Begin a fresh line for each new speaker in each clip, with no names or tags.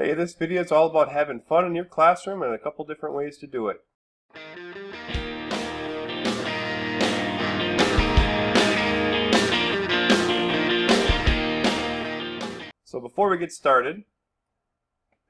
Hey, this video is all about having fun in your classroom and a couple different ways to do it. So before we get started,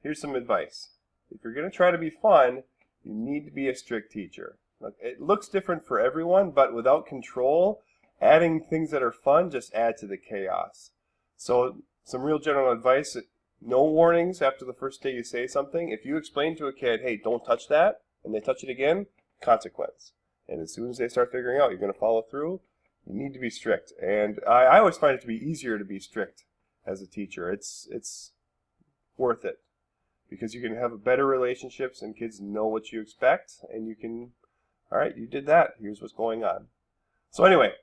here's some advice. If you're going to try to be fun, you need to be a strict teacher. Look, it looks different for everyone, but without control, adding things that are fun just add to the chaos. So some real general advice: no warnings after the first day you say something. If you explain to a kid, hey, don't touch that, and they touch it again, consequence. And as soon as they start figuring out you're going to follow through, you need to be strict. And I always find it to be easier to be strict as a teacher. It's worth it because you can have better relationships and kids know what you expect, and you can, all right, you did that. Here's what's going on. So anyway,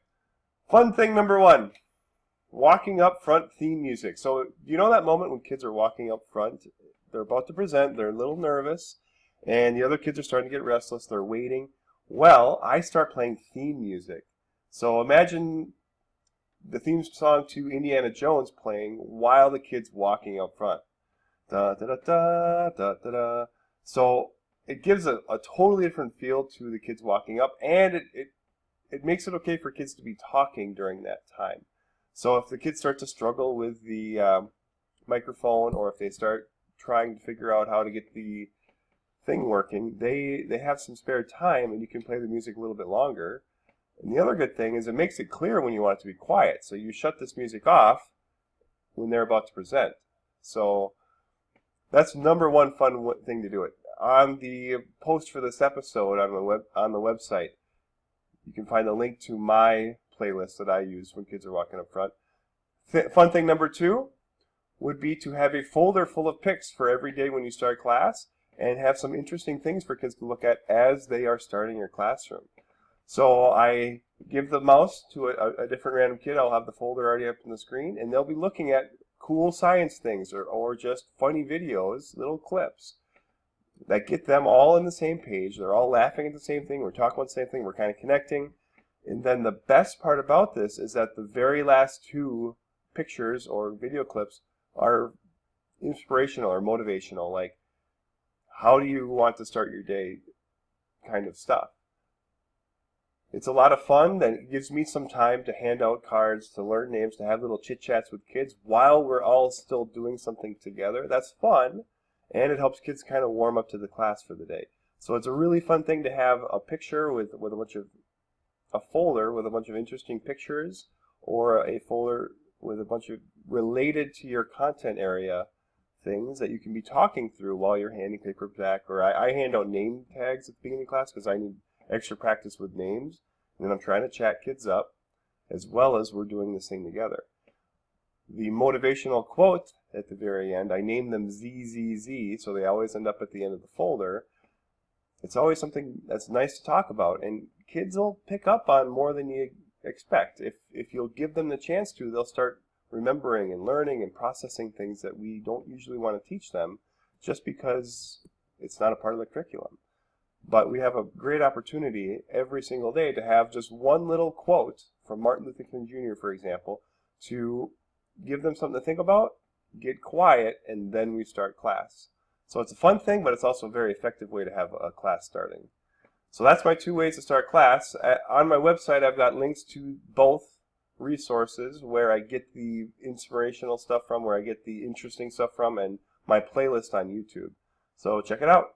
fun thing number one. Walking up front theme music. So you know that moment when kids are walking up front, they're about to present, they're a little nervous, and the other kids are starting to get restless, they're waiting. Well, I start playing theme music. So imagine the theme song to Indiana Jones playing while the kid's walking up front. Da da da da da da da. So it gives a totally different feel to the kids walking up, and it makes it okay for kids to be talking during that time. So if the kids start to struggle with the microphone, or if they start trying to figure out how to get the thing working, they have some spare time, and you can play the music a little bit longer. And the other good thing is it makes it clear when you want it to be quiet. So you shut this music off when they're about to present. So that's number one fun thing to do it. On the post for this episode on the website, you can find a link to my playlist that I use when kids are walking up front. Fun thing number two would be to have a folder full of pics for every day when you start class, and have some interesting things for kids to look at as they are starting your classroom. So I give the mouse to a different random kid. I'll have the folder already up on the screen, and they'll be looking at cool science things or just funny videos, little clips that get them all on the same page. They're all laughing at the same thing. We're talking about the same thing. We're kind of connecting. And then the best part about this is that the very last two pictures or video clips are inspirational or motivational, like how do you want to start your day kind of stuff. It's a lot of fun. Then it gives me some time to hand out cards, to learn names, to have little chit chats with kids while we're all still doing something together. That's fun, and it helps kids kind of warm up to the class for the day. So it's a really fun thing to have a picture with a folder with a bunch of interesting pictures, or a folder with a bunch of related to your content area things that you can be talking through while you're handing paper back. Or I hand out name tags at the beginning of class because I need extra practice with names, and then I'm trying to chat kids up as well as we're doing this thing together. The motivational quote at the very end, I name them ZZZ, so they always end up at the end of the folder. It's always something that's nice to talk about, and kids will pick up on more than you expect. If you'll give them the chance to, they'll start remembering and learning and processing things that we don't usually want to teach them just because it's not a part of the curriculum. But we have a great opportunity every single day to have just one little quote from Martin Luther King Jr., for example, to give them something to think about, get quiet, and then we start class. So it's a fun thing, but it's also a very effective way to have a class starting. So that's my two ways to start class. On my website, I've got links to both resources where I get the inspirational stuff from, where I get the interesting stuff from, and my playlist on YouTube. So check it out.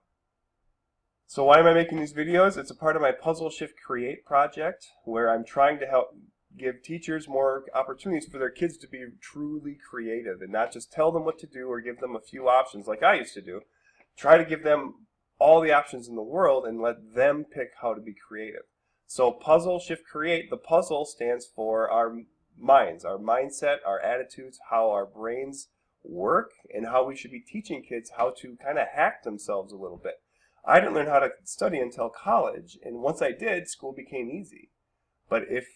So why am I making these videos? It's a part of my Puzzle Shift Create project, where I'm trying to help give teachers more opportunities for their kids to be truly creative and not just tell them what to do or give them a few options like I used to do. Try to give them all the options in the world and let them pick how to be creative. So Puzzle Shift Create, the puzzle stands for our minds, our mindset, our attitudes, how our brains work, and how we should be teaching kids how to kind of hack themselves a little bit. I didn't learn how to study until college, and once I did, school became easy. But if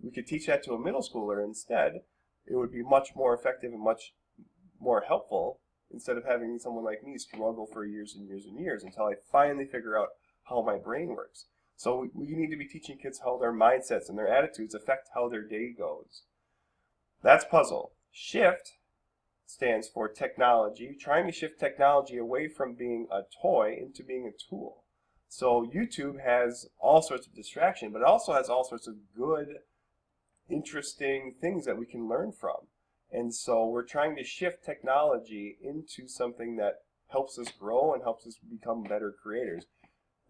we could teach that to a middle schooler instead, it would be much more effective and much more helpful, instead of having someone like me struggle for years and years and years until I finally figure out how my brain works. So we need to be teaching kids how their mindsets and their attitudes affect how their day goes. That's puzzle. Shift stands for technology, trying to shift technology away from being a toy into being a tool. So YouTube has all sorts of distraction, but it also has all sorts of good, interesting things that we can learn from. And so we're trying to shift technology into something that helps us grow and helps us become better creators.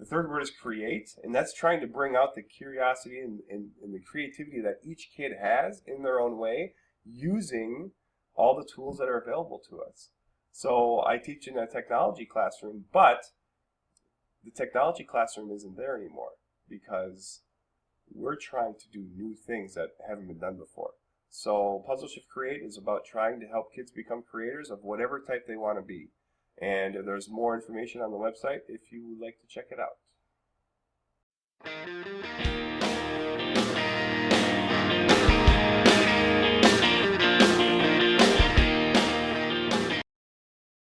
The third word is create, and that's trying to bring out the curiosity and the creativity that each kid has in their own way, using all the tools that are available to us. So I teach in a technology classroom, but the technology classroom isn't there anymore because we're trying to do new things that haven't been done before. So Puzzle Shift Create is about trying to help kids become creators of whatever type they want to be. And there's more information on the website if you would like to check it out.